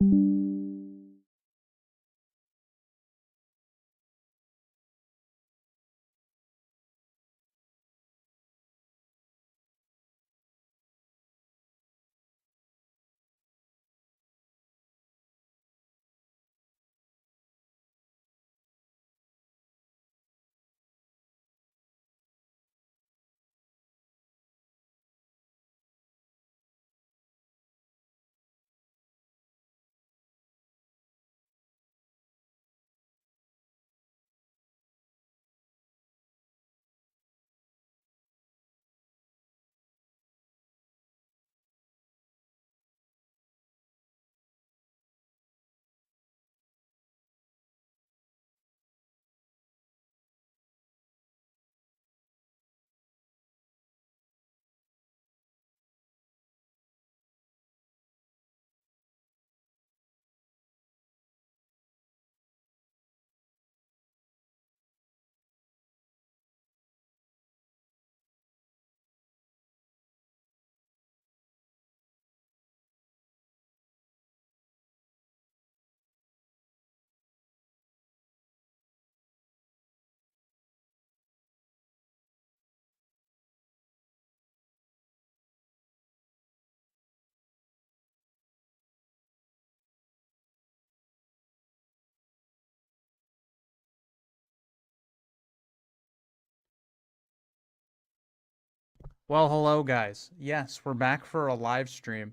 Well, hello guys. Yes, we're back for a live stream.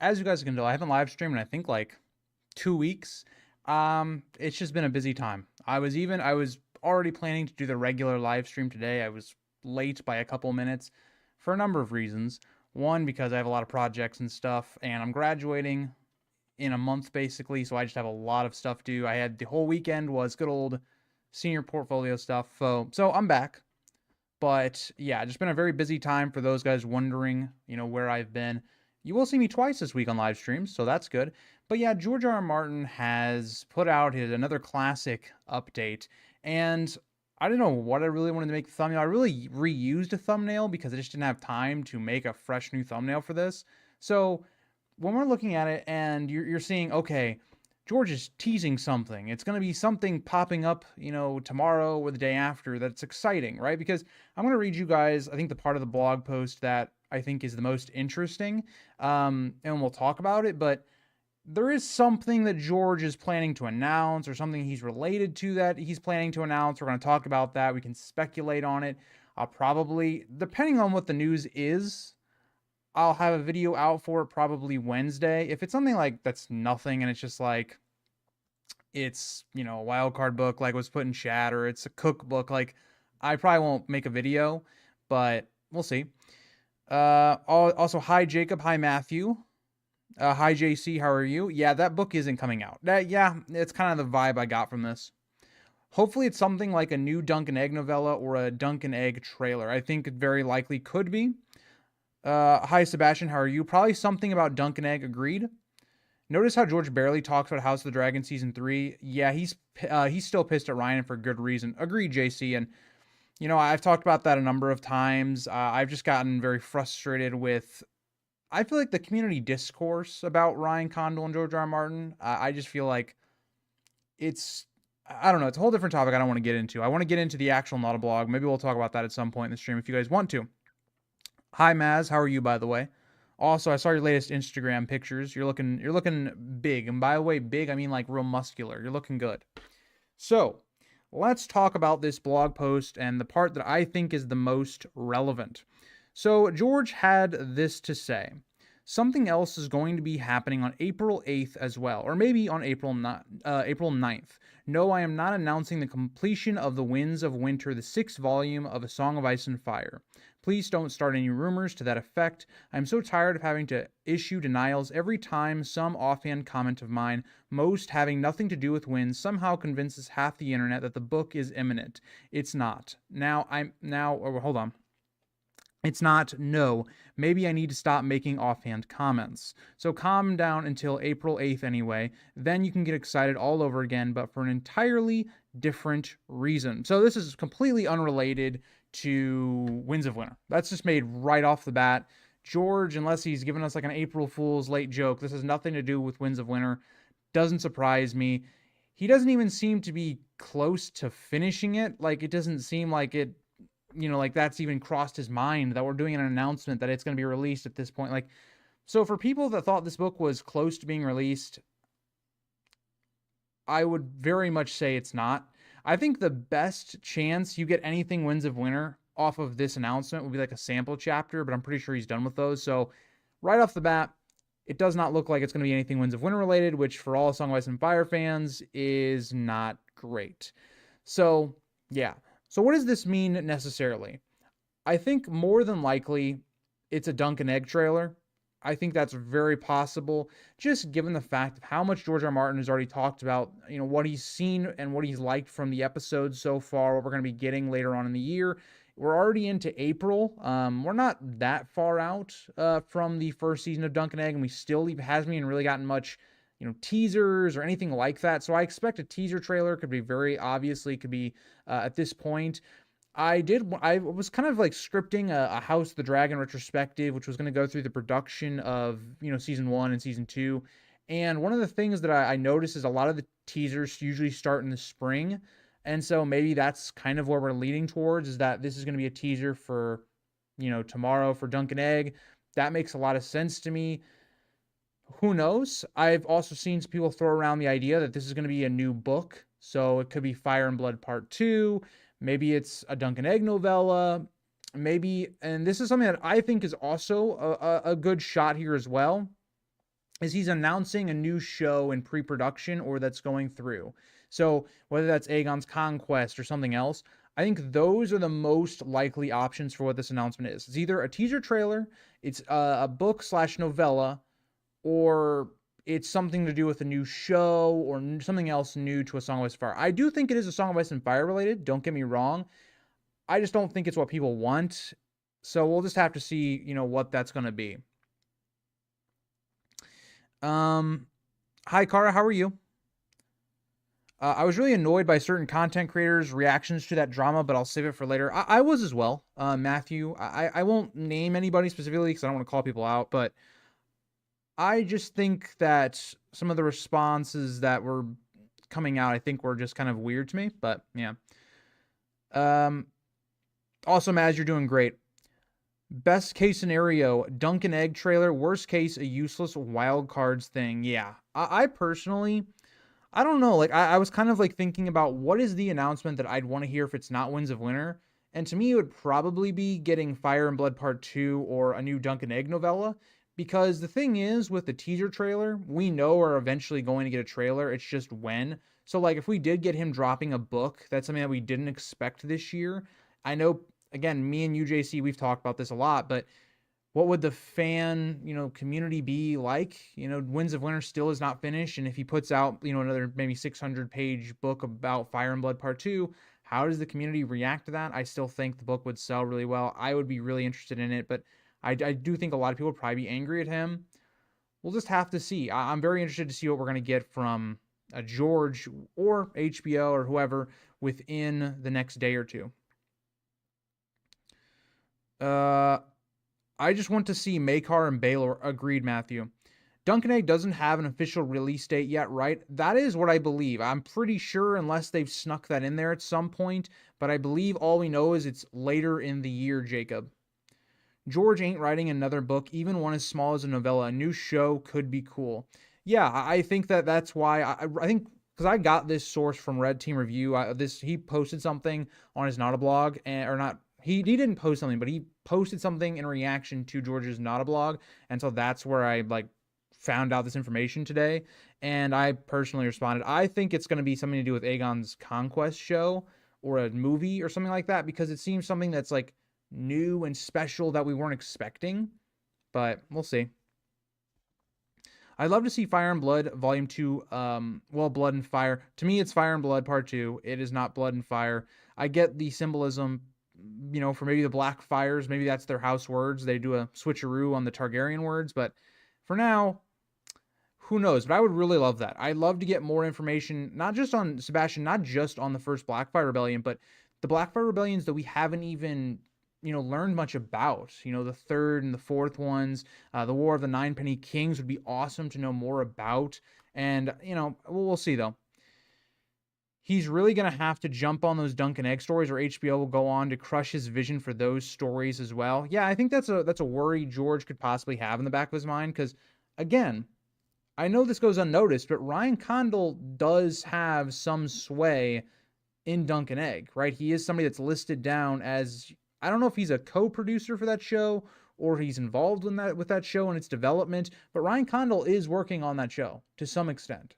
As you guys can tell, I haven't live streamed in I think like 2 weeks. It's just been a busy time. I was already planning to do the regular live stream today. I was late by a couple minutes for a number of reasons. One, because I have a lot of projects and stuff, and I'm graduating in a month basically, so I just have a lot of stuff to do. I had the whole weekend was good old senior portfolio stuff. So I'm back. But yeah, just been a very busy time for those guys wondering, where I've been. You will see me twice this week on live streams, so that's good. But yeah, George R. R. Martin has put out his another classic update, and I don't know what I really wanted to make the thumbnail. I really reused a thumbnail because I just didn't have time to make a fresh new thumbnail for this. So when we're looking at it and you're seeing, okay, George is teasing something. It's going to be something popping up, tomorrow or the day after that's exciting, right? Because I'm going to read you guys, I think, the part of the blog post that I think is the most interesting, and we'll talk about it. But there is something that George is planning to announce or something he's related to that he's planning to announce. We're going to talk about that. We can speculate on it. I'll probably, depending on what the news is, I'll have a video out for it probably Wednesday. If it's something like that's nothing and it's just like it's, a wild card book like was put in chat or it's a cookbook, like I probably won't make a video, but we'll see. Also, hi Jacob, hi Matthew, hi JC, how are you? Yeah, that book isn't coming out. Yeah, it's kind of the vibe I got from this. Hopefully, it's something like a new Dunk and Egg novella or a Dunk and Egg trailer. I think it very likely could be. Hi Sebastian, how are you? Probably something about Dunk and Egg. Agreed. Notice how George barely talks about House of the Dragon season 3. Yeah, he's still pissed at Ryan for good reason. Agreed, JC. And I've talked about that a number of times. I've just gotten very frustrated with. I feel like the community discourse about Ryan Condal and George R. R. Martin. I just feel like it's. I don't know. It's a whole different topic. I don't want to get into. I want to get into the actual not a blog. Maybe we'll talk about that at some point in the stream if you guys want to. Hi Maz, how are you by the way? Also, I saw your latest Instagram pictures. You're looking big. And by the way, big I mean like real muscular. You're looking good. So, let's talk about this blog post and the part that I think is the most relevant. So, George had this to say. Something else is going to be happening on April 8th as well, or maybe on April 9th. No, I am not announcing the completion of The Winds of Winter, the sixth volume of A Song of Ice and Fire. Please don't start any rumors to that effect. I'm so tired of having to issue denials every time some offhand comment of mine, most having nothing to do with Winds, somehow convinces half the internet that the book is imminent. It's not. Hold on. It's not, no, maybe I need to stop making offhand comments. So calm down until April 8th anyway, then you can get excited all over again, but for an entirely different reason. So this is completely unrelated to Winds of Winter. That's just made right off the bat. George, unless he's given us like an April Fool's late joke, this has nothing to do with Winds of Winter. Doesn't surprise me. He doesn't even seem to be close to finishing it. Like, it doesn't seem like it, like that's even crossed his mind that we're doing an announcement that it's going to be released at this point. Like, so for people that thought this book was close to being released, I would very much say it's not. I think the best chance you get anything Winds of Winter off of this announcement would be like a sample chapter, but I'm pretty sure he's done with those. So right off the bat, it does not look like it's going to be anything Winds of Winter related, which for all Song of Ice and Fire fans is not great. So yeah. So what does this mean necessarily? I think more than likely it's a Dunk and Egg trailer. I think that's very possible, just given the fact of how much George R. R. Martin has already talked about, what he's seen and what he's liked from the episodes so far, what we're going to be getting later on in the year. We're already into April. We're not that far out from the first season of Dunk and Egg, and we still hasn't even really gotten much, teasers or anything like that. So I expect a teaser trailer could be very obviously could be at this point. I was kind of like scripting a House of the Dragon retrospective, which was going to go through the production of, season one and season two. And one of the things that I noticed is a lot of the teasers usually start in the spring. And so maybe that's kind of where we're leading towards, is that this is going to be a teaser for, tomorrow for Dunk and Egg. That makes a lot of sense to me. Who knows? I've also seen some people throw around the idea that this is going to be a new book. So it could be Fire and Blood Part 2. Maybe it's a Dunk and Egg novella. Maybe, and this is something that I think is also a good shot here as well, is he's announcing a new show in pre-production or that's going through. So whether that's Aegon's Conquest or something else, I think those are the most likely options for what this announcement is. It's either a teaser trailer, it's a book slash novella, or it's something to do with a new show or something else new to A Song of Ice and Fire. I do think it is A Song of Ice and Fire related, don't get me wrong. I just don't think it's what people want. So we'll just have to see, what that's going to be. Hi, Kara, how are you? I was really annoyed by certain content creators' reactions to that drama, but I'll save it for later. I was as well, Matthew. I won't name anybody specifically because I don't want to call people out, but I just think that some of the responses that were coming out, I think were just kind of weird to me, but yeah. Also, Maz, you're doing great. Best case scenario, Dunk and Egg trailer. Worst case, a useless wild cards thing. Yeah. I personally, I don't know. Like, I was kind of like thinking about what is the announcement that I'd want to hear if it's not Winds of Winter. And to me, it would probably be getting Fire and Blood Part 2 or a new Dunk and Egg novella. Because the thing is, with the teaser trailer, we know we're eventually going to get a trailer. It's just when. So, like, if we did get him dropping a book, that's something that we didn't expect this year. I know, again, me and UJC, we've talked about this a lot, but what would the fan, community be like? Winds of Winter still is not finished. And if he puts out, another maybe 600-page book about Fire and Blood Part 2, how does the community react to that? I still think the book would sell really well. I would be really interested in it, but I do think a lot of people would probably be angry at him. We'll just have to see. I'm very interested to see what we're going to get from George or HBO or whoever within the next day or two. I just want to see Makar and Baylor. Agreed, Matthew. Dunk and Egg doesn't have an official release date yet, right? That is what I believe. I'm pretty sure, unless they've snuck that in there at some point, but I believe all we know is it's later in the year, Jacob. George ain't writing another book, even one as small as a novella. A new show could be cool. Yeah, I think that's why I think, because I got this source from Red Team Review. He posted something on his Not a blog, or not. He didn't post something, but he posted something in reaction to George's Not a blog, and so that's where I found out this information today. And I personally responded. I think it's going to be something to do with Aegon's Conquest show or a movie or something like that, because it seems something that's new and special that we weren't expecting, but we'll see. I'd love to see Fire and Blood Volume 2, Blood and Fire. To me, it's Fire and Blood Part 2. It is not Blood and Fire. I get the symbolism, for maybe the Black Fires. Maybe that's their house words. They do a switcheroo on the Targaryen words, but for now, who knows? But I would really love that. I'd love to get more information, not just on Sebastian, not just on the first Blackfire Rebellion, but the Blackfire Rebellions that we haven't even learned much about. The third and the fourth ones. The War of the Ninepenny Kings would be awesome to know more about. And, we'll see though. He's really going to have to jump on those Dunk and Egg stories, or HBO will go on to crush his vision for those stories as well. Yeah, I think that's a worry George could possibly have in the back of his mind, because again, I know this goes unnoticed, but Ryan Condal does have some sway in Dunk and Egg, right? He is somebody that's listed down as, I don't know if he's a co-producer for that show or he's involved in that with that show and its development, but Ryan Condal is working on that show to some extent.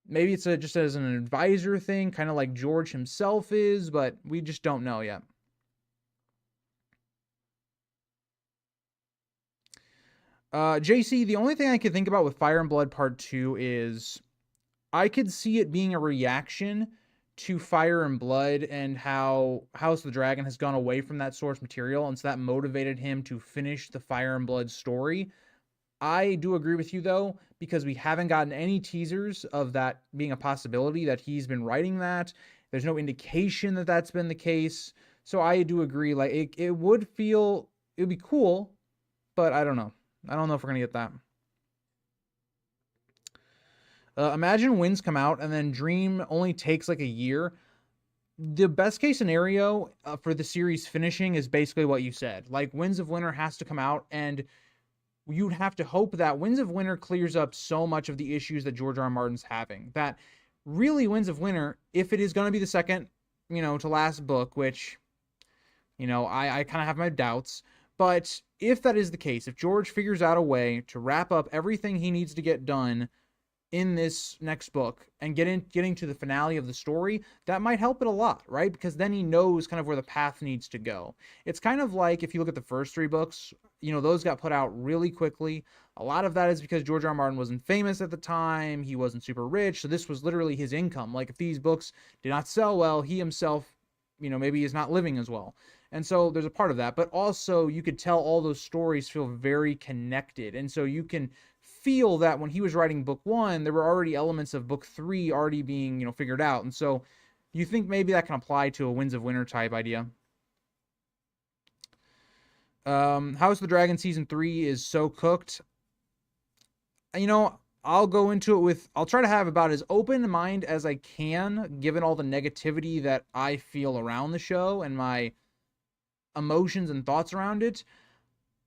Maybe it's just as an advisor thing, kind of like George himself is, but we just don't know yet. JC, the only thing I could think about with Fire and Blood Part 2 is I could see it being a reaction to Fire and Blood and how House of the Dragon has gone away from that source material, and so that motivated him to finish the Fire and Blood story. I do agree with you though, because we haven't gotten any teasers of that being a possibility, that he's been writing that. There's no indication that that's been the case. So I do agree, like it would be cool, but I don't know. I don't know if we're going to get that. Imagine Winds come out and then Dream only takes like a year. The best case scenario for the series finishing is basically what you said. Like Winds of Winter has to come out, and you'd have to hope that Winds of Winter clears up so much of the issues that George R. R. Martin's having. That really Winds of Winter, if it is going to be the second, to last book, which, I kind of have my doubts. But if that is the case, if George figures out a way to wrap up everything he needs to get done in this next book and getting to the finale of the story, that might help it a lot, right? Because then he knows kind of where the path needs to go. It's kind of like if you look at the first three books, those got put out really quickly. A lot of that is because George R. R. Martin wasn't famous at the time. He wasn't super rich. So this was literally his income. Like if these books did not sell well, he himself, maybe is not living as well. And so there's a part of that, but also you could tell all those stories feel very connected. And so you can feel that when he was writing book one, there were already elements of book three already being, figured out. And so you think maybe that can apply to a Winds of Winter type idea. House of the Dragon season 3 is so cooked. I'll go into it I'll try to have about as open a mind as I can, given all the negativity that I feel around the show and my emotions and thoughts around it.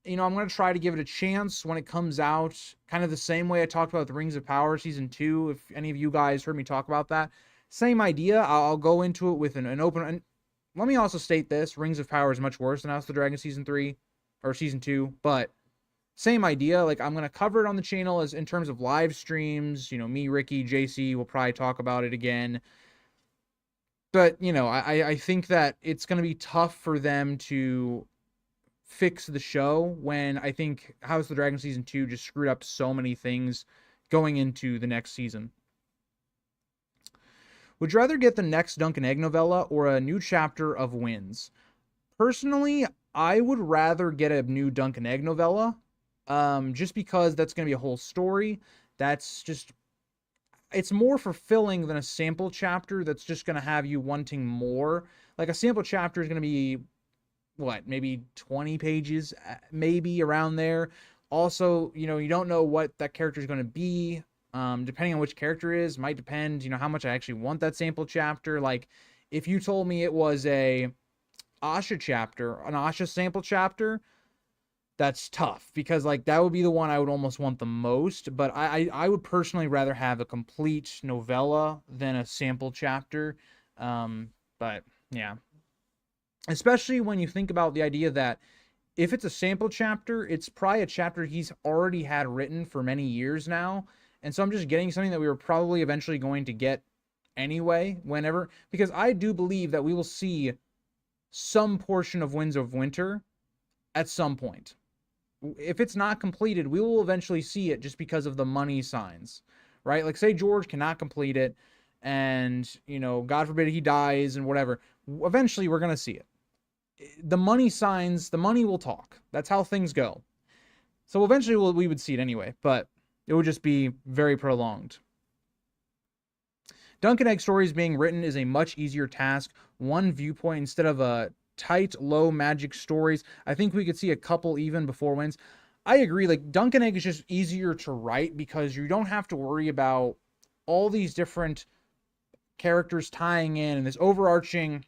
I'm going to try to give it a chance when it comes out, kind of the same way I talked about the Rings of Power season 2. If any of you guys heard me talk about that, same idea. I'll go into it with an open. And let me also state this: Rings of Power is much worse than House of the Dragon season 3 or season 2, but same idea. Like I'm going to cover it on the channel as in terms of live streams. Me, Ricky, JC will probably talk about it again. But I think that it's going to be tough for them to fix the show when I think House of the Dragon season 2 just screwed up so many things going into the next season. Would you rather get the next Dunk and Egg novella or a new chapter of Winds? Personally, I would rather get a new Dunk and Egg novella, just because that's going to be a whole story. It's more fulfilling than a sample chapter that's just going to have you wanting more. Like a sample chapter is going to be maybe 20 pages, maybe around there. Also, you don't know what that character is going to be. Depending on which character it is, might depend, how much I actually want that sample chapter. Like, if you told me it was an Asha sample chapter, that's tough, because that would be the one I would almost want the most. But I would personally rather have a complete novella than a sample chapter. But yeah. Especially when you think about the idea that if it's a sample chapter, it's probably a chapter he's already had written for many years now. And so I'm just getting something that we were probably eventually going to get anyway, whenever. Because I do believe that we will see some portion of Winds of Winter at some point. If it's not completed, we will eventually see it just because of the money signs, right? Like say George cannot complete it and, God forbid he dies and whatever. Eventually we're going to see it. The money signs, the money will talk. That's how things go. So eventually we would see it anyway, but it would just be very prolonged. Dunk and Egg stories being written is a much easier task. One viewpoint instead of a tight, low magic stories. I think we could see a couple even before Winds. I agree. Like Dunk and Egg is just easier to write because you don't have to worry about all these different characters tying in and this overarching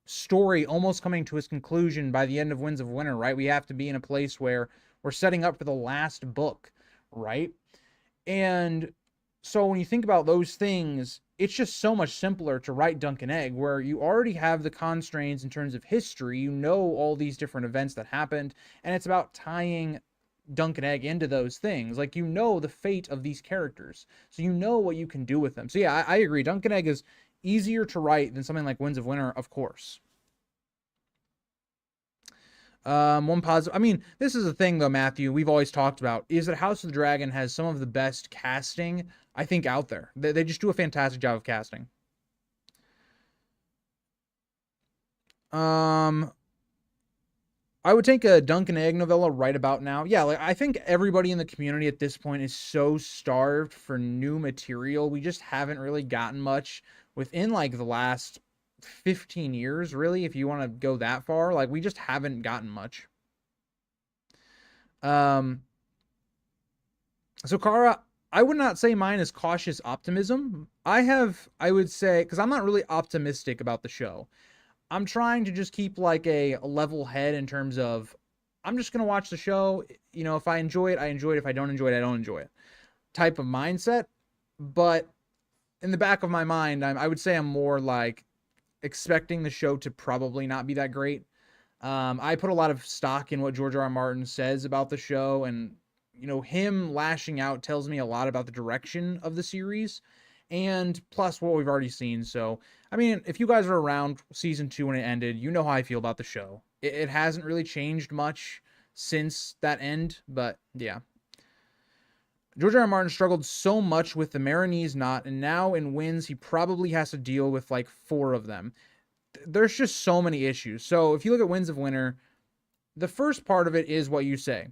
story almost coming to its conclusion by the end of Winds of Winter, right? We have to be in a place where we're setting up for the last book, right? And so when you think about those things, it's just so much simpler to write Dunk and Egg, where you already have the constraints in terms of history. You know all these different events that happened, and it's about tying Dunk and Egg into those things. Like, you know the fate of these characters, so you know what you can do with them. So yeah, I agree. Dunk and Egg is easier to write than something like Winds of Winter, of course. One positive. I mean, this is a thing though, Matthew. We've always talked about is that House of the Dragon has some of the best casting I think out there. They just do a fantastic job of casting. Um, I would take a Dunk and Egg novella right about now. Yeah, like I think everybody in the community at this point is so starved for new material. We just haven't really gotten much within like the last 15 years, really, if you want to go that far. Like we just haven't gotten much. Um, so Kara, I would not say mine is cautious optimism. I would say, because I'm not really optimistic about the show. I'm trying to just keep like a level head in terms of I'm just gonna watch the show. You know, if I enjoy it, I enjoy it. If I don't enjoy it, I don't enjoy it. Type of mindset. But in the back of my mind, I would say I'm more like expecting the show to probably not be that great. I put a lot of stock in what George R. R. Martin says about the show, and him lashing out tells me a lot about the direction of the series, and plus what we've already seen. So, I mean, if you guys are around season 2 when it ended, you know how I feel about the show. It hasn't really changed much since that end, but yeah. George R. R. Martin struggled so much with the Marinese knot, and now in Winds, he probably has to deal with like 4 of them. There's just so many issues. So if you look at Winds of Winter, the first part of it is what you say.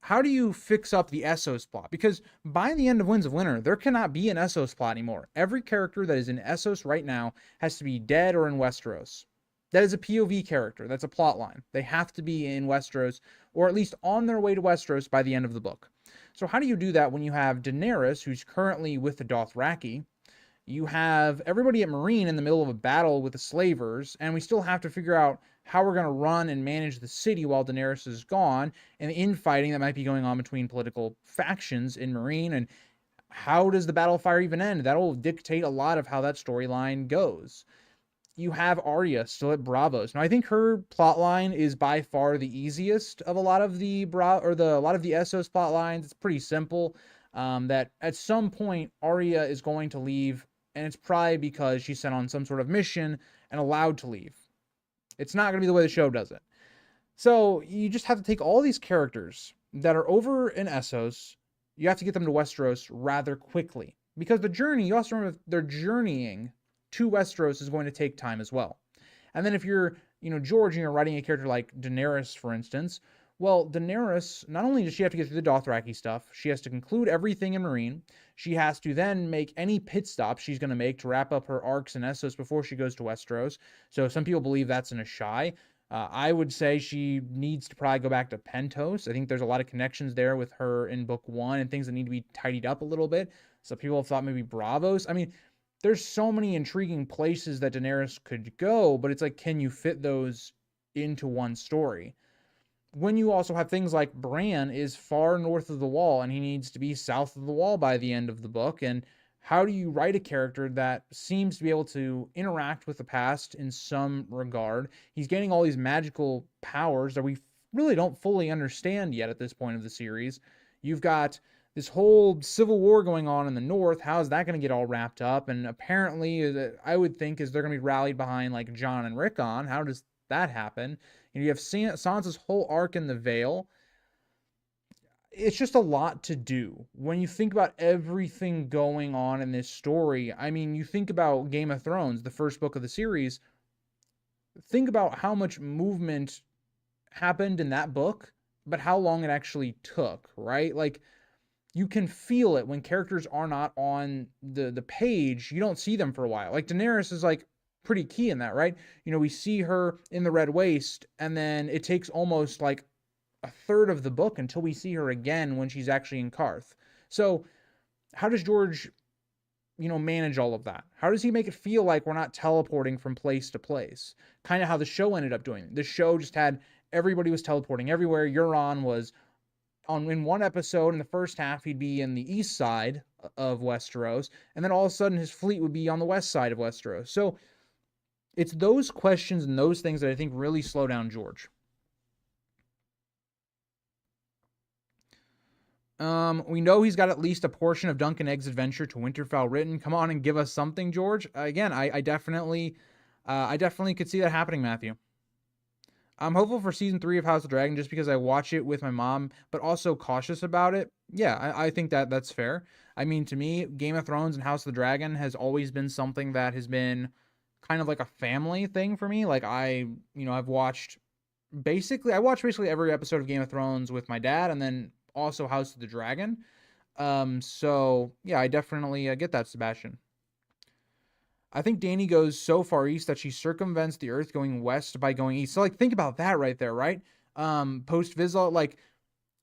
How do you fix up the Essos plot? Because by the end of Winds of Winter, there cannot be an Essos plot anymore. Every character that is in Essos right now has to be dead or in Westeros. That is a POV character. That's a plot line. They have to be in Westeros, or at least on their way to Westeros by the end of the book. So how do you do that when you have Daenerys, who's currently with the Dothraki? You have everybody at Meereen in the middle of a battle with the slavers, and we still have to figure out how we're going to run and manage the city while Daenerys is gone, and the infighting that might be going on between political factions in Meereen, and how does the battle fire even end? That'll dictate a lot of how that storyline goes. You have Arya still at Bravos. Now I think her plotline is by far the easiest of a lot of the Essos plot lines. It's pretty simple. That at some point Arya is going to leave, and it's probably because she's sent on some sort of mission and allowed to leave. It's not going to be the way the show does it. So you just have to take all these characters that are over in Essos, you have to get them to Westeros rather quickly. Because the journey, you also remember they're journeying to Westeros is going to take time as well. And then if you're, George, and you're writing a character like Daenerys, for instance, well, Daenerys, not only does she have to get through the Dothraki stuff, she has to conclude everything in Meereen. She has to then make any pit stops she's going to make to wrap up her arcs in Essos before she goes to Westeros. So some people believe that's an Ashai. I would say she needs to probably go back to Pentos. I think there's a lot of connections there with her in book 1 and things that need to be tidied up a little bit. So people have thought maybe Bravos. I mean, there's so many intriguing places that Daenerys could go, but it's like, can you fit those into one story? When you also have things like Bran is far north of the wall and he needs to be south of the wall by the end of the book, and how do you write a character that seems to be able to interact with the past in some regard? He's getting all these magical powers that we really don't fully understand yet at this point of the series. You've got this whole civil war going on in the north. How is that going to get all wrapped up? And apparently, I would think is they're going to be rallied behind like Jon and Rickon. How does that happen? You have Sansa's whole arc in the Vale. It's just a lot to do when you think about everything going on in this story. I mean, you think about Game of Thrones, the first book of the series. Think about how much movement happened in that book, but how long it actually took, right? Like, you can feel it when characters are not on the page. You don't see them for a while. Like Daenerys is like pretty key in that, right? We see her in the Red Waste, and then it takes almost like a third of the book until we see her again when she's actually in Karth. So how does George, manage all of that? How does he make it feel like we're not teleporting from place to place? Kind of how the show ended up doing. The show just had everybody was teleporting everywhere. Euron was on in one episode in the first half, he'd be in the east side of Westeros, and then all of a sudden his fleet would be on the west side of Westeros. So it's those questions and those things that I think really slow down George. We know he's got at least a portion of Dunk and Egg's adventure to Winterfell written. Come on and give us something, George. Again, I definitely could see that happening, Matthew. I'm hopeful for season 3 of House of the Dragon just because I watch it with my mom, but also cautious about it. Yeah, I think that's fair. I mean, to me, Game of Thrones and House of the Dragon has always been something that has been kind of like a family thing for me. Like I've watched I watched basically every episode of Game of Thrones with my dad, and then also House of the Dragon. So yeah, I definitely get that, Sebastian. I think Dany goes so far east that she circumvents the Earth going west by going east. So like, think about that right there, right? Post Vizsla, like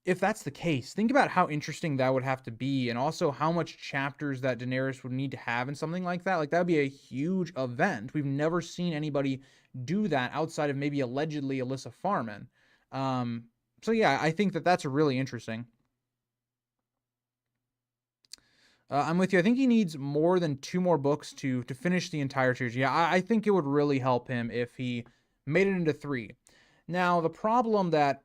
if that's the case, think about how interesting that would have to be, and also how much chapters that Daenerys would need to have in something like that. Like that would be a huge event. We've never seen anybody do that outside of maybe allegedly Alyssa Farman. So yeah, I think that's really interesting. I'm with you. I think he needs more than 2 more books to finish the entire series. Yeah, I think it would really help him if he made it into 3. Now, the problem that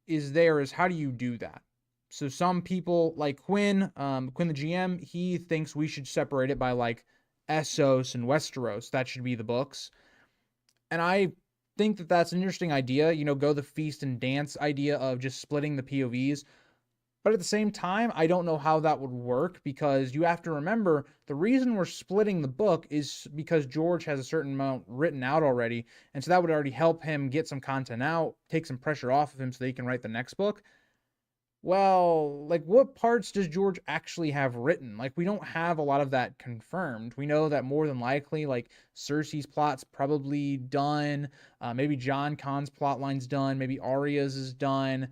is there is how do you do that? So some people like Quinn the GM, he thinks we should separate it by like Essos and Westeros. That should be the books. And I think that's an interesting idea. Go the feast and dance idea of just splitting the POVs. But at the same time, I don't know how that would work because you have to remember the reason we're splitting the book is because George has a certain amount written out already. And so that would already help him get some content out, take some pressure off of him so that he can write the next book. Well, like what parts does George actually have written? Like we don't have a lot of that confirmed. We know that more than likely, like Cersei's plot's probably done. Maybe John Conn's plot line's done. Maybe Arya's is done.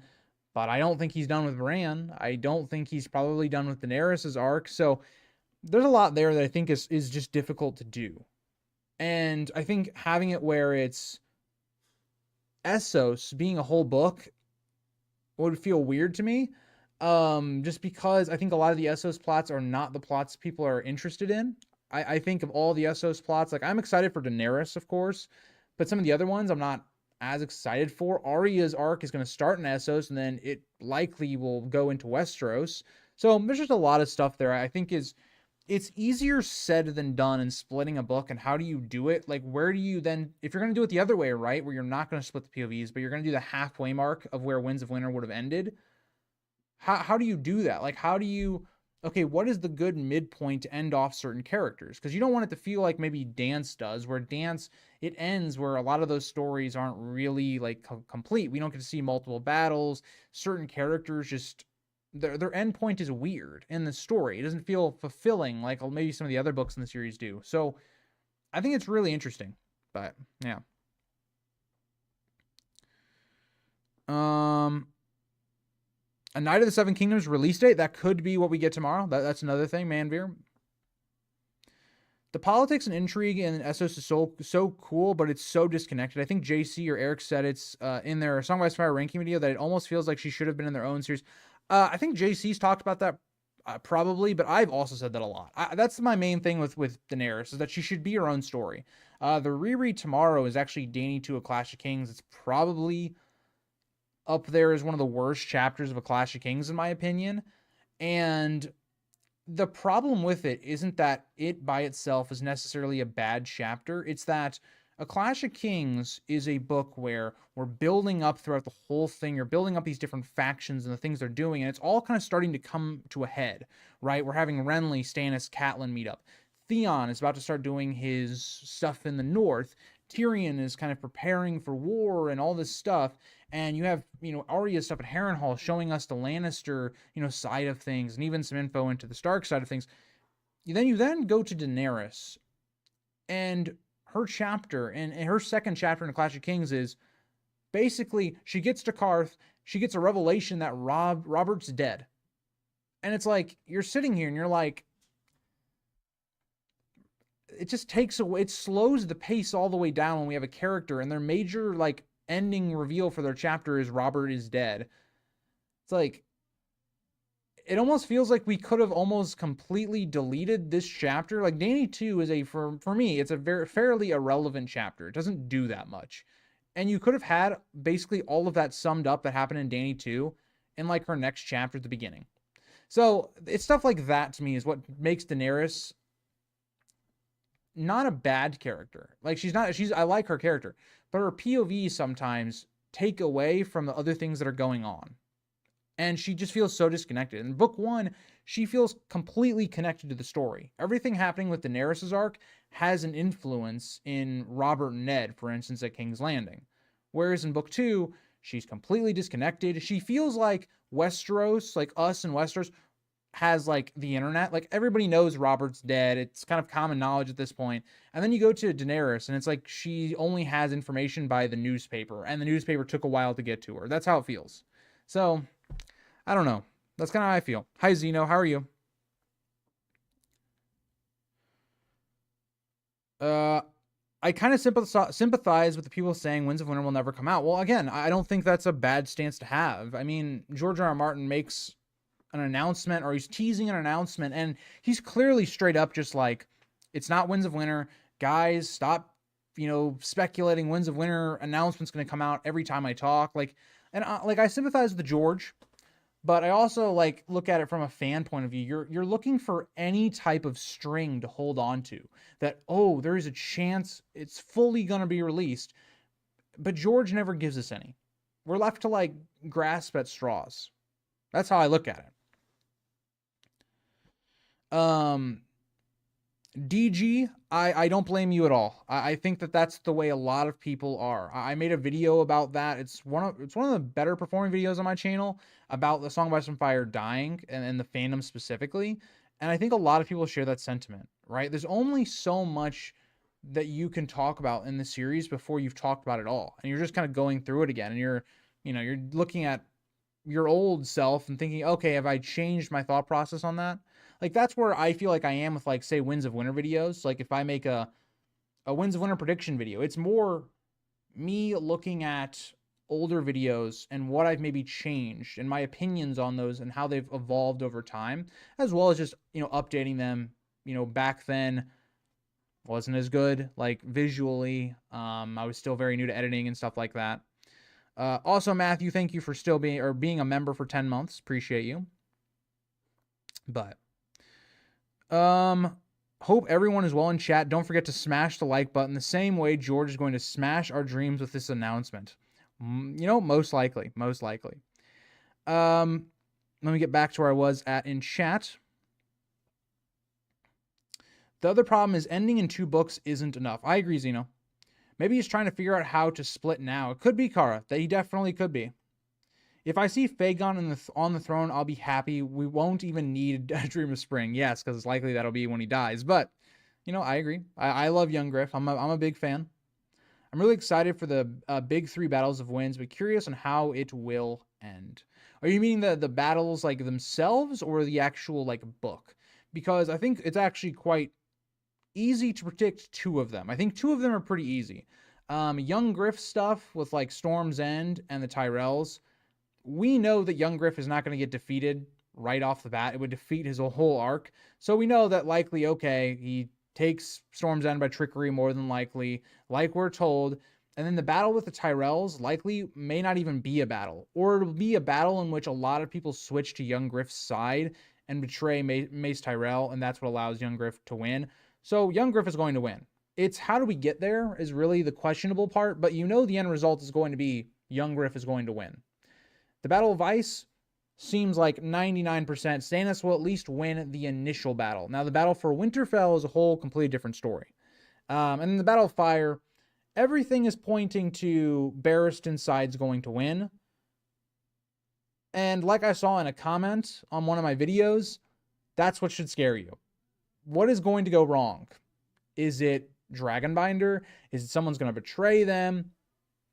But I don't think he's done with Bran. I don't think he's probably done with Daenerys' arc. So there's a lot there that I think is just difficult to do. And I think having it where it's Essos being a whole book would feel weird to me. Just because I think a lot of the Essos plots are not the plots people are interested in. I think of all the Essos plots, like I'm excited for Daenerys, of course, but some of the other ones I'm not as excited for. Arya's arc is going to start in Essos, and then it likely will go into Westeros. So there's just a lot of stuff there. I think it's easier said than done in splitting a book. And how do you do it? Like, where do you then, if you're going to do it the other way, right, where you're not going to split the POVs, but you're going to do the halfway mark of where Winds of Winter would have ended? How do you do that? Like, how do you, okay, what is the good midpoint to end off certain characters? Because you don't want it to feel like maybe Dance does, where Dance, it ends where a lot of those stories aren't really like complete. We don't get to see multiple battles. Certain characters just, their end point is weird in the story. It doesn't feel fulfilling like maybe some of the other books in the series do. So I think it's really interesting. But yeah. A Knight of the Seven Kingdoms release date, that could be what we get tomorrow. That's another thing, Manveer. The politics and intrigue in Essos is so cool, but it's so disconnected. I think JC or Eric said it's in their Song by Fire ranking video that it almost feels like she should have been in their own series. I think JC's talked about that probably, but I've also said that a lot. That's my main thing with Daenerys, is that she should be her own story. The reread tomorrow is actually Dany to A Clash of Kings. It's probably up there as one of the worst chapters of A Clash of Kings, in my opinion. And the problem with it isn't that it by itself is necessarily a bad chapter. It's that A Clash of Kings is a book where we're building up throughout the whole thing. You're building up these different factions and the things they're doing, and it's all kind of starting to come to a head, right? We're having Renly, Stannis, Catelyn meet up. Theon is about to start doing his stuff in the north. Tyrion is kind of preparing for war and all this stuff. And you have, Arya's stuff at Harrenhal showing us the Lannister, side of things, and even some info into the Stark side of things. You then go to Daenerys, and her chapter, and her second chapter in A Clash of Kings is Basically, she gets to Karth, she gets a revelation that Robert's dead. And it's like, you're sitting here and you're like, it just takes away, it slows the pace all the way down when we have a character and their major like ending reveal for their chapter is Robert is dead. It's like, it almost feels like we could have almost completely deleted this chapter. Like Danny 2 is for me, it's a very fairly irrelevant chapter. It doesn't do that much. And you could have had basically all of that summed up that happened in Danny 2 in like her next chapter at the beginning. So it's stuff like that to me is what makes Daenerys not a bad character. Like I like her character, but her POV sometimes take away from the other things that are going on. And she just feels so disconnected. In book 1, she feels completely connected to the story. Everything happening with Daenerys' arc has an influence in Robert and Ned, for instance, at King's Landing. Whereas in book 2, she's completely disconnected. She feels like Westeros, like us in Westeros, has like the internet. Like everybody knows Robert's dead. It's kind of common knowledge at this point. And then you go to Daenerys and it's like she only has information by the newspaper, and the newspaper took a while to get to her. That's how it feels. So I don't know. That's kind of how I feel. Hi Zeno, how are you? I kind of sympathize with the people saying Winds of Winter will never come out. Well, again, I don't think that's a bad stance to have. I mean, George R. R. Martin makes an announcement, or he's teasing an announcement, and he's clearly straight up just like, it's not Winds of Winter. Guys, stop, speculating. Winds of Winter announcement's going to come out every time I talk. Like, and I sympathize with George, but I also like look at it from a fan point of view. You're looking for any type of string to hold on to, that, oh, there is a chance it's fully going to be released. But George never gives us any. We're left to like grasp at straws. That's how I look at it. DG, I don't blame you at all. I think that that's the way a lot of people are. I made a video about that. It's one of the better performing videos on my channel about the Song of Ice and Fire dying and the fandom specifically. And I think a lot of people share that sentiment, right? There's only so much that you can talk about in the series before you've talked about it all. And you're just kind of going through it again. And you're looking at your old self and thinking, okay, have I changed my thought process on that? Like, that's where I feel like I am with, like, say, Winds of Winter videos. Like, if I make a Winds of Winter prediction video, it's more me looking at older videos and what I've maybe changed and my opinions on those and how they've evolved over time, as well as just, updating them. Back then wasn't as good, like, visually. I was still very new to editing and stuff like that. Also, Matthew, thank you for still being a member for 10 months. Appreciate you. But hope everyone is well in chat. Don't forget to smash the like button the same way George is going to smash our dreams with this announcement. Most likely. Let me get back to where I was at in chat. The other problem is ending in 2 books isn't enough. I agree, Zeno. Maybe he's trying to figure out how to split now. It could be, Kara. That he definitely could be. If I see Fagon on the throne, I'll be happy. We won't even need a Dream of Spring. Yes, because it's likely that'll be when he dies. But, I agree. I love Young Griff. I'm a big fan. I'm really excited for the big 3 battles of Winds, but curious on how it will end. Are you meaning the battles like themselves or the actual like book? Because I think it's actually quite easy to predict 2 of them. I think 2 of them are pretty easy. Young Griff stuff with like Storm's End and the Tyrells. We know that Young Griff is not going to get defeated right off the bat. It would defeat his whole arc. So we know that likely, okay, he takes Storm's End by trickery more than likely, like we're told. And then the battle with the Tyrells likely may not even be a battle. Or it'll be a battle in which a lot of people switch to Young Griff's side and betray Mace Tyrell, and that's what allows Young Griff to win. So Young Griff is going to win. It's how do we get there is really the questionable part, but the end result is going to be Young Griff is going to win. The Battle of Ice seems like 99% Stannis will at least win the initial battle. Now, the battle for Winterfell is a whole completely different story. And in the Battle of Fire, everything is pointing to Barristan's side's going to win. And like I saw in a comment on one of my videos, that's what should scare you. What is going to go wrong? Is it Dragonbinder? Is it someone's going to betray them?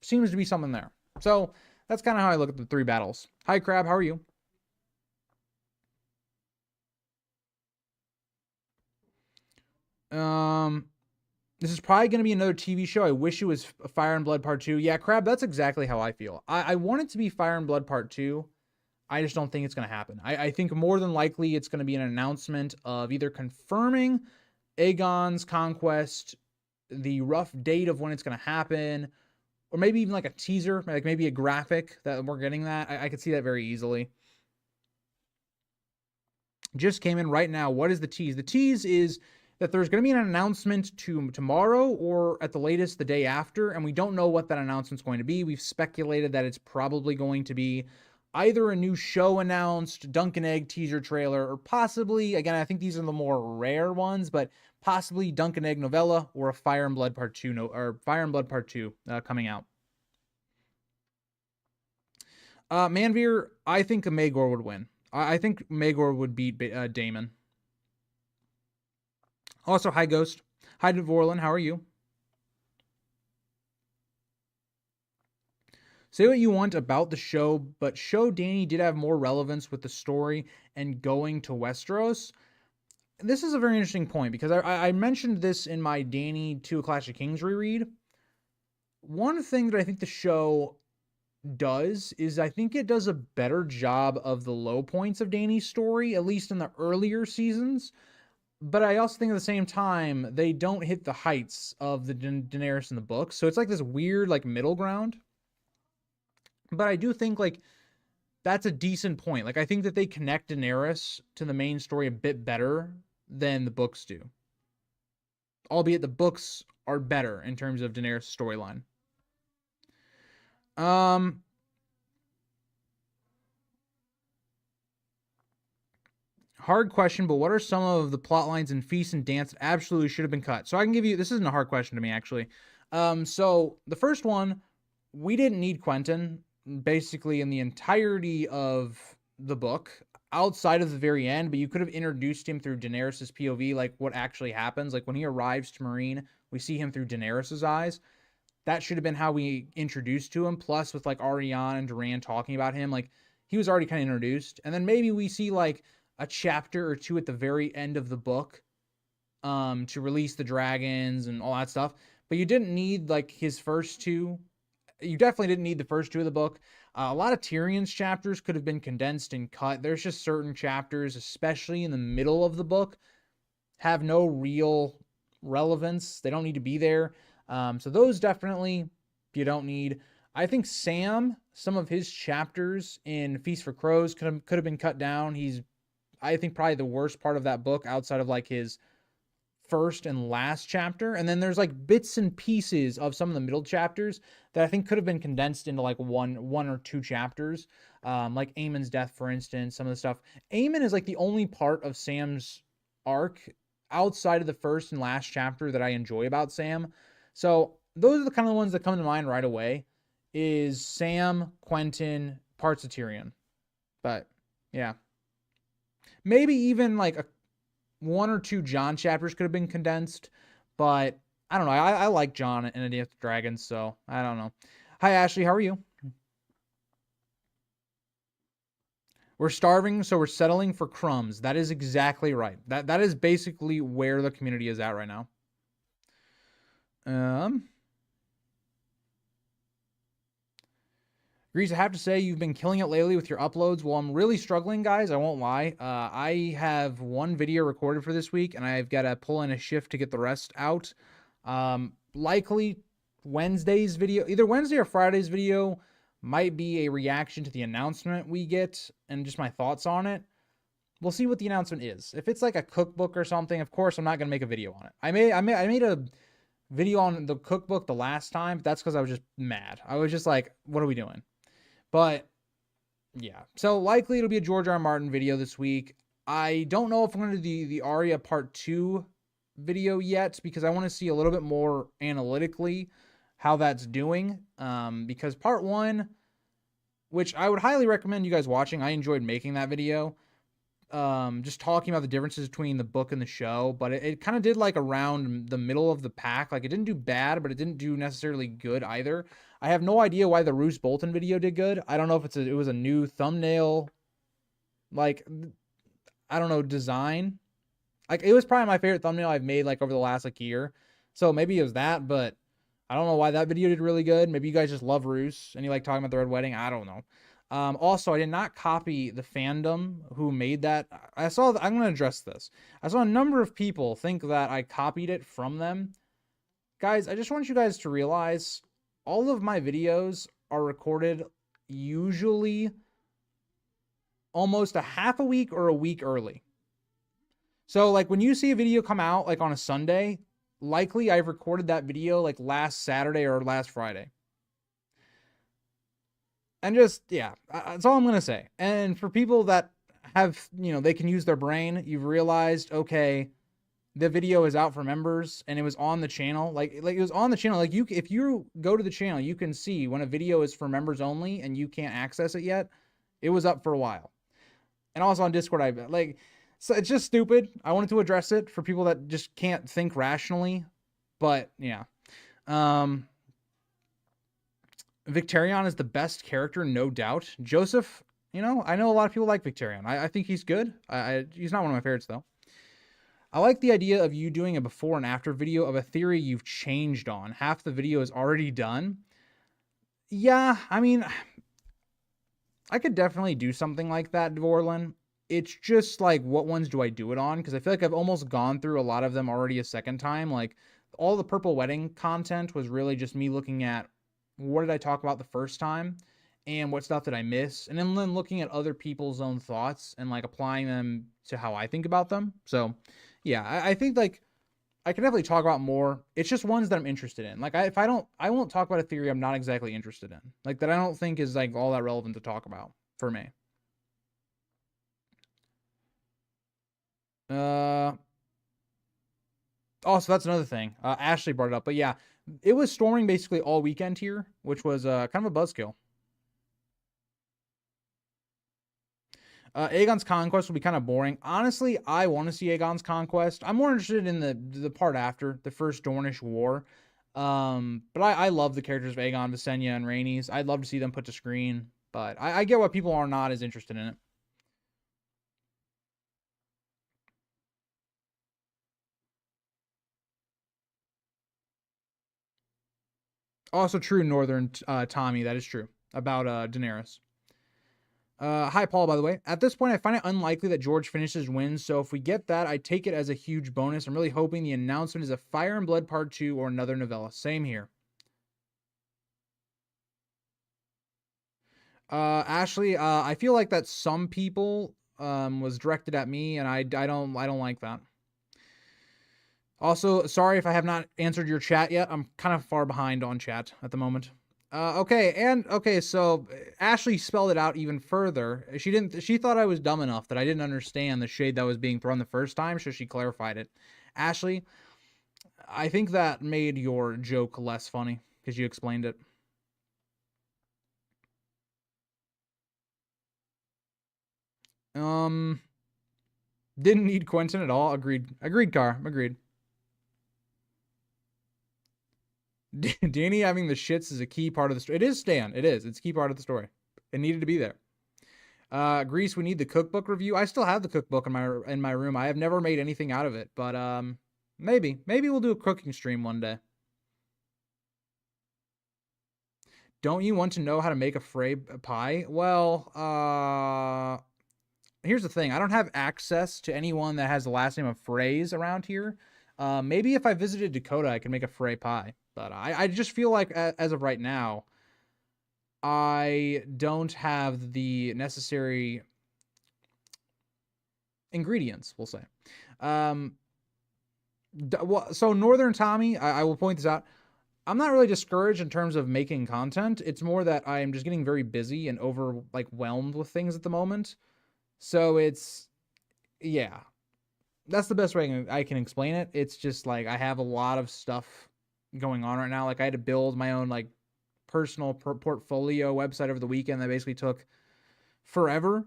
Seems to be something there. So that's kind of how I look at the 3 battles. Hi, Crab. How are you? Um, this is probably going to be another TV show. I wish it was Fire and Blood Part 2. Yeah, Crab, that's exactly how I feel. I want it to be Fire and Blood Part 2. I just don't think it's going to happen. I think more than likely it's going to be an announcement of either confirming Aegon's conquest, the rough date of when it's going to happen, or maybe even like a teaser, like maybe a graphic that we're getting that. I could see that very easily. Just came in right now. What is the tease? The tease is that there's going to be an announcement tomorrow or at the latest the day after, and we don't know what that announcement's going to be. We've speculated that it's probably going to be either a new show announced, Dunk and Egg teaser trailer, or possibly, again, I think these are the more rare ones, but possibly Dunk and Egg novella or a Fire and Blood Part 2 or Fire and Blood Part 2 coming out. Manveer, I think Maegor would win. I think Maegor would beat Daemon. Also, hi Ghost. Hi Dvorlin, how are you? Say what you want about the show, but show Dany did have more relevance with the story and going to Westeros. This is a very interesting point because I mentioned this in my Dany 2 Clash of Kings reread. One thing that I think the show does is I think it does a better job of the low points of Dany's story, at least in the earlier seasons. But I also think at the same time, they don't hit the heights of the Daenerys in the books. So it's like this weird, like, middle ground. But I do think, like, that's a decent point. Like, I think that they connect Daenerys to the main story a bit better than the books do. Albeit the books are better in terms of Daenerys' storyline. Hard question, but what are some of the plot lines in Feast and Dance that absolutely should have been cut? So I can give you, this isn't a hard question to me, actually. So the first one, we didn't need Quentin basically in the entirety of the book outside of the very end, but you could have introduced him through Daenerys' POV, like what actually happens. Like when he arrives to Meereen, we see him through Daenerys' eyes. That should have been how we introduced to him. Plus, with like Arianne and Duran talking about him, like he was already kind of introduced. And then maybe we see like a chapter or two at the very end of the book to release the dragons and all that stuff. But you didn't need like his first two. You definitely didn't need the first two of the book. A lot of Tyrion's chapters could have been condensed and cut. There's just certain chapters, especially in the middle of the book, have no real relevance. They don't need to be there. So those definitely you don't need. I think Sam, some of his chapters in Feast for Crows could have been cut down. He's, I think, probably the worst part of that book outside of like his first and last chapter. And then there's like bits and pieces of some of the middle chapters that I think could have been condensed into like one or two chapters. Like Aemon's death, for instance, some of the stuff. Aemon is like the only part of Sam's arc outside of the first and last chapter that I enjoy about Sam. So those are the kind of ones that come to mind right away is Sam, Quentin, parts of Tyrion. But yeah, maybe even like one or two Jon chapters could have been condensed, but I don't know. I like Jon and A Dance with Dragons, so I don't know. Hi Ashley, how are you? We're starving, so we're settling for crumbs. That is exactly right. That is basically where the community is at right now. Grease, I have to say you've been killing it lately with your uploads. Well, I'm really struggling, guys. I won't lie. I have one video recorded for this week, and I've got to pull in a shift to get the rest out. Likely Wednesday's video, either Wednesday or Friday's video, might be a reaction to the announcement we get and just my thoughts on it. We'll see what the announcement is. If it's like a cookbook or something, of course I'm not gonna make a video on it. I made a video on the cookbook the last time. But that's because I was just mad. I was just like, what are we doing? But yeah, so likely it'll be a George R. R. Martin video this week. I don't know if I'm going to do the Arya Part 2 video yet because I want to see a little bit more analytically how that's doing. Because Part 1, which I would highly recommend you guys watching, I enjoyed making that video. just talking about the differences between the book and the show, but it kind of did like around the middle of the pack. Like it didn't do bad, but it didn't do necessarily good either. I have no idea why the Roose Bolton video did good. I don't know if it was a new thumbnail, like I don't know, design. Like it was probably my favorite thumbnail I've made like over the last like year. So maybe it was that, but I don't know why that video did really good. Maybe you guys just love Roos and you like talking about the Red Wedding. I don't know. Also, I did not copy the fandom who made that. I'm going to address this. I saw a number of people think that I copied it from them. Guys, I just want you guys to realize all of my videos are recorded usually almost a half a week or a week early. So like when you see a video come out like on a Sunday, likely I've recorded that video like last Saturday or last Friday. And just, yeah, that's all I'm going to say. And for people that have, they can use their brain, you've realized, okay, the video is out for members and it was on the channel. Like it was on the channel. Like if you go to the channel, you can see when a video is for members only and you can't access it yet, it was up for a while. And also on Discord, so it's just stupid. I wanted to address it for people that just can't think rationally. But yeah. Victarion is the best character, no doubt. Joseph, I know a lot of people like Victarion. I think he's good. He's not one of my favorites, though. I like the idea of you doing a before and after video of a theory you've changed on. Half the video is already done. Yeah, I mean, I could definitely do something like that, Dvorlin. It's just like, what ones do I do it on? Because I feel like I've almost gone through a lot of them already a second time. Like, all the Purple Wedding content was really just me looking at what did I talk about the first time and what stuff did I miss? And then looking at other people's own thoughts and like applying them to how I think about them. So yeah, I think like I can definitely talk about more. It's just ones that I'm interested in. Like I won't talk about a theory I'm not exactly interested in. Like that I don't think is like all that relevant to talk about for me. Also, that's another thing. Ashley brought it up, but yeah, it was storming basically all weekend here, which was kind of a buzzkill. Aegon's Conquest will be kind of boring. Honestly, I want to see Aegon's Conquest. I'm more interested in the part after, the first Dornish War. But I love the characters of Aegon, Visenya, and Rhaenys. I'd love to see them put to screen, but I get why people are not as interested in it. Also true, Northern Tommy. That is true about Daenerys. Hi, Paul, by the way. At this point, I find it unlikely that George finishes wins, so if we get that, I take it as a huge bonus. I'm really hoping the announcement is a Fire and Blood Part 2 or another novella. Same here. Ashley, I feel like that some people was directed at me, and I don't like that. Also, sorry if I have not answered your chat yet. I'm kind of far behind on chat at the moment. Okay, so Ashley spelled it out even further. She thought I was dumb enough that I didn't understand the shade that was being thrown the first time, so she clarified it. Ashley, I think that made your joke less funny because you explained it. Didn't need Quentin at all. Agreed, Car. Agreed. Danny having the shits is a key part of the story. It is, Stan. It is. It's a key part of the story. It needed to be there. Grease, we need the cookbook review. I still have the cookbook in my room. I have never made anything out of it, but maybe we'll do a cooking stream one day. Don't you want to know how to make a Frey pie? Well, here's the thing. I don't have access to anyone that has the last name of Freys around here. Maybe if I visited Dakota, I could make a Frey pie. But I just feel like as of right now, I don't have the necessary ingredients, we'll say. So Northern Tommy, I will point this out. I'm not really discouraged in terms of making content. It's more that I am just getting very busy and overwhelmed with things at the moment. So yeah, that's the best way I can explain it. It's just like I have a lot of stuff going on right now. Like I had to build my own like personal portfolio website over the weekend that basically took forever.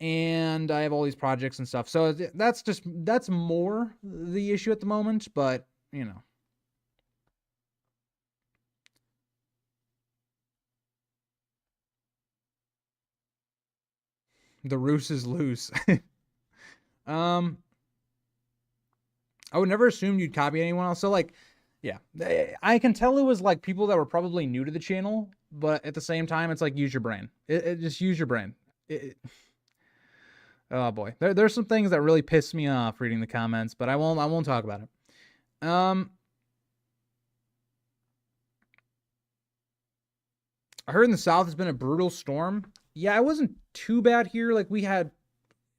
and I have all these projects and stuff. So that's more the issue at the moment, but you know, the roost is loose. um I would never assume you'd copy anyone else. So like, yeah, I can tell it was like people that were probably new to the channel, but at the same time, it's like use your brain. Just use your brain. Oh boy, there's some things that really piss me off reading the comments, but I won't talk about it. I heard in the South has been a brutal storm. Yeah, it wasn't too bad here. Like we had,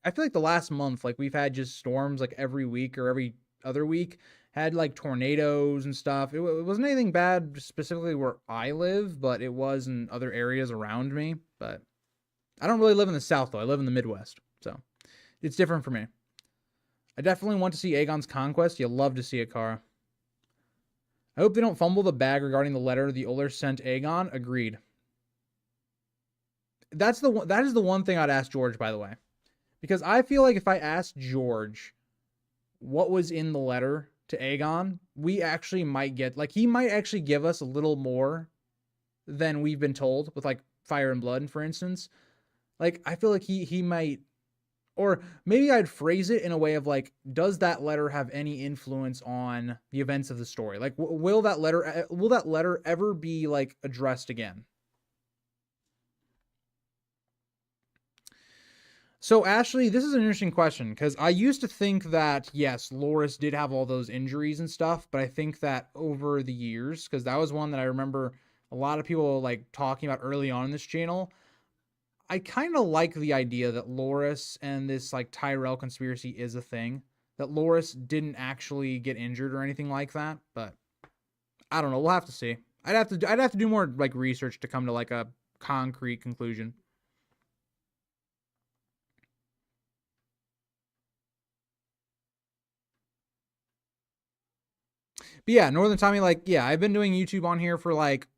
I feel like the last month, like we've had just storms like every week or every other week. Had like tornadoes and stuff. It wasn't anything bad specifically where I live, but it was in other areas around me. But I don't really live in the South though. I live in the Midwest, so it's different for me. I definitely want to see Aegon's conquest. You'll love to see it, Kara. I hope they don't fumble the bag regarding the letter the Ullr sent Aegon. Agreed. That is the one thing I'd ask George, by the way. Because I feel like if I asked George what was in the letter to Aegon, we actually might get, like, he might actually give us a little more than we've been told with, like, Fire and Blood, for instance. Like, I feel like he might, or maybe I'd phrase it in a way of, like, does that letter have any influence on the events of the story? Like, will that letter ever be, like, addressed again? So, Ashley, this is an interesting question because I used to think that, yes, Loras did have all those injuries and stuff, but I think that over the years, because that was one that I remember a lot of people like talking about early on in this channel, I kind of like the idea that Loras and this like Tyrell conspiracy is a thing, that Loras didn't actually get injured or anything like that, but I don't know. We'll have to see. I'd have to do more like research to come to like a concrete conclusion. But yeah, Northern Tommy, like, yeah, I've been doing YouTube on here for like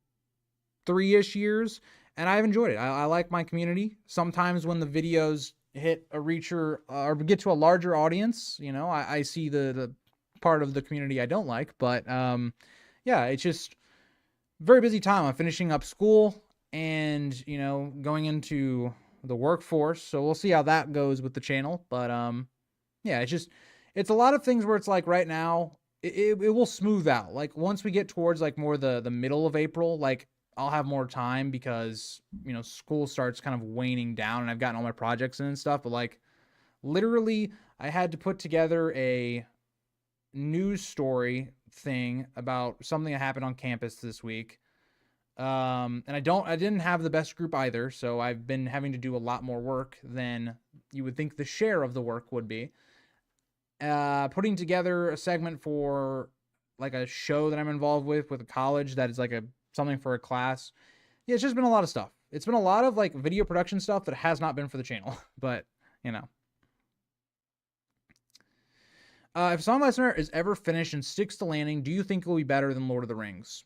3-ish years, and I've enjoyed it. I like my community. Sometimes when the videos hit a reacher or get to a larger audience, you know, I see the part of the community I don't like. But yeah, it's just very busy time. I'm finishing up school and, you know, going into the workforce. So we'll see how that goes with the channel. But yeah, it's a lot of things where it's like right now it will smooth out. Like once we get towards like more the middle of April, like I'll have more time because, you know, school starts kind of waning down and I've gotten all my projects in and stuff. But like literally I had to put together a news story thing about something that happened on campus this week. And I didn't have the best group either, so I've been having to do a lot more work than you would think the share of the work would be. Putting together a segment for like a show that I'm involved with a college that is like a something for a class. Yeah, it's just been a lot of stuff. It's been a lot of like video production stuff that has not been for the channel, but you know. If Song of Ice and Fire is ever finished and sticks to landing, do you think it will be better than Lord of the Rings?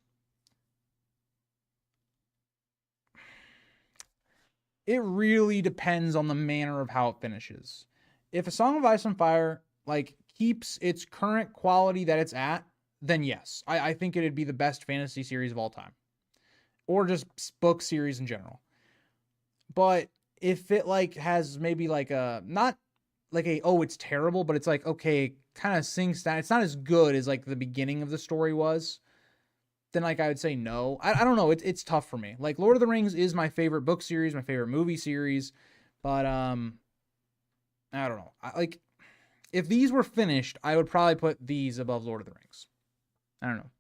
It really depends on the manner of how it finishes. If A Song of Ice and Fire like keeps its current quality that it's at, then yes, I think it'd be the best fantasy series of all time, or just book series in general. But if it like has maybe like a not like a oh it's terrible, but it's like okay, kind of sinks down. It's not as good as like the beginning of the story was. Then like I would say no. I don't know. It's tough for me. Like Lord of the Rings is my favorite book series, my favorite movie series, but I don't know. Like if these were finished, I would probably put these above Lord of the Rings. I don't know.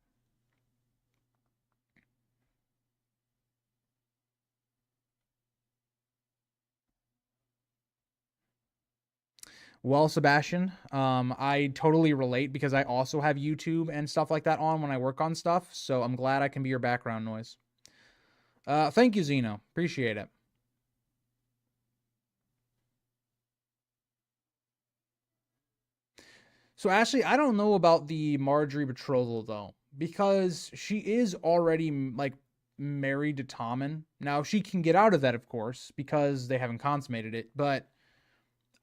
Well, Sebastian, I totally relate because I also have YouTube and stuff like that on when I work on stuff. So I'm glad I can be your background noise. Thank you, Zeno. Appreciate it. So Ashley, I don't know about the Marjorie betrothal though, because she is already like married to Tommen. Now she can get out of that, of course, because they haven't consummated it. But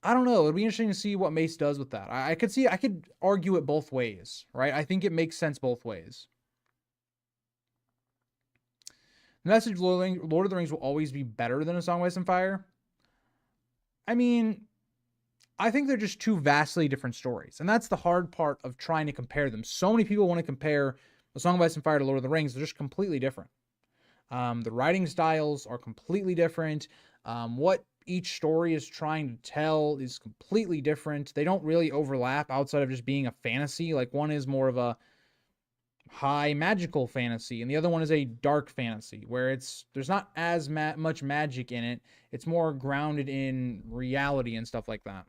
I don't know. It'd be interesting to see what Mace does with that. I could see, I could argue it both ways, right? I think it makes sense both ways. The message Lord of the Rings will always be better than A Song of Ice and Fire. I mean, I think they're just two vastly different stories. And that's the hard part of trying to compare them. So many people want to compare A Song of Ice and Fire to Lord of the Rings. They're just completely different. The writing styles are completely different. What each story is trying to tell is completely different. They don't really overlap outside of just being a fantasy. Like one is more of a high magical fantasy, and the other one is a dark fantasy where there's not as much magic in it. It's more grounded in reality and stuff like that.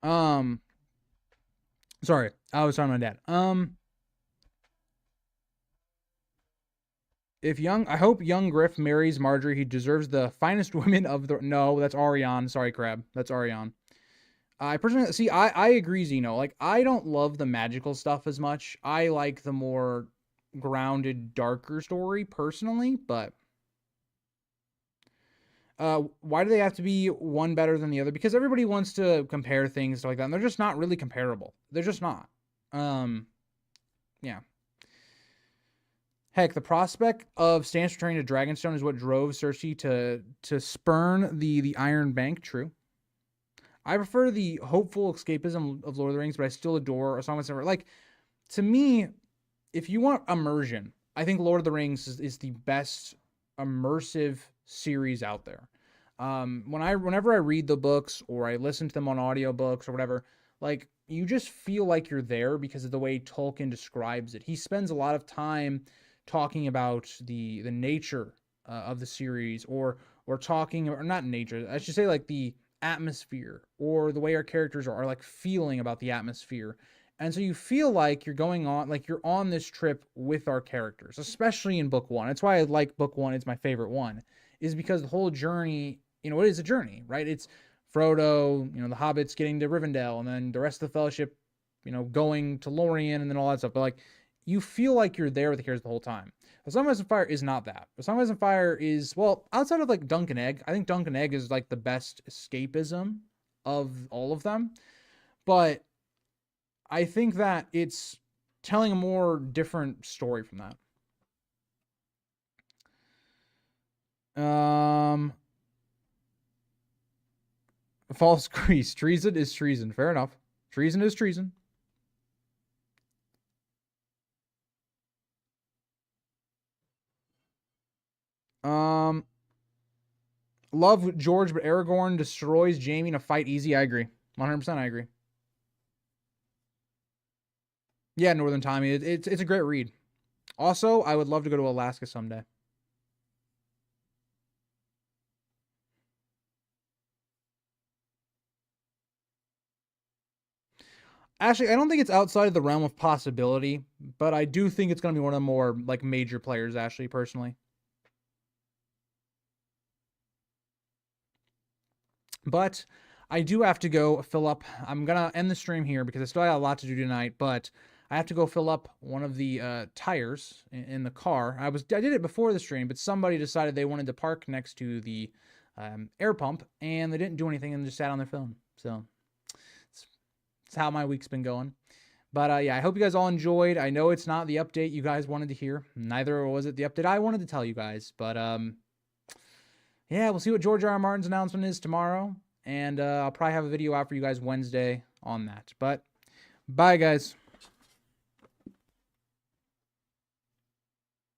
Um, sorry, I was talking to my dad. If I hope young Griff marries Marjorie. He deserves the finest women of the. No, that's Ariane. Sorry, Crab. That's Ariane. I personally see. I agree, Zeno. Like I don't love the magical stuff as much. I like the more grounded, darker story personally. But why do they have to be one better than the other? Because everybody wants to compare things like that, and they're just not really comparable. They're just not. Um, yeah. Heck, the prospect of Stannis returning to Dragonstone is what drove Cersei to spurn the Iron Bank. True. I prefer the hopeful escapism of Lord of the Rings, but I still adore A Song of Ice and Fire. Like to me, if you want immersion, I think Lord of the Rings is the best immersive series out there. Whenever I read the books or I listen to them on audiobooks or whatever, like you just feel like you're there because of the way Tolkien describes it. He spends a lot of time talking about the nature of the series, or talking, or not nature, I should say, like the atmosphere or the way our characters are like feeling about the atmosphere. And so you feel like you're going on, like you're on this trip with our characters, especially in book one. That's why I like book one. It's my favorite one, is because the whole journey, it is a journey, right? It's Frodo, the hobbits getting to Rivendell, and then the rest of the fellowship, going to Lorien, and then all that stuff. But like, you feel like you're there with the characters the whole time. A Song of Ice and Fire is not that. A Song of Ice and Fire is, well, outside of like Dunk and Egg, I think Dunk and Egg is like the best escapism of all of them. But I think that it's telling a more different story from that. False crease. Treason is treason. Fair enough. Treason is treason. Um, love George, but Aragorn destroys Jaime in a fight easy. I agree. 100%. I agree. Yeah, Northern Tommy. It's a great read. Also, I would love to go to Alaska someday. Actually, I don't think it's outside of the realm of possibility, but I do think it's going to be one of the more like major players. Actually, personally, but I do have to go fill up. I'm gonna end the stream here because I still got a lot to do tonight, but I have to go fill up one of the tires in the car. I did it before the stream, but somebody decided they wanted to park next to the air pump, and they didn't do anything and just sat on their phone. So it's how my week's been going. But yeah, I hope you guys all enjoyed. I know it's not the update you guys wanted to hear. Neither was it the update I wanted to tell you guys. But yeah, we'll see what George R. R. Martin's announcement is tomorrow. And I'll probably have a video out for you guys Wednesday on that. But bye, guys.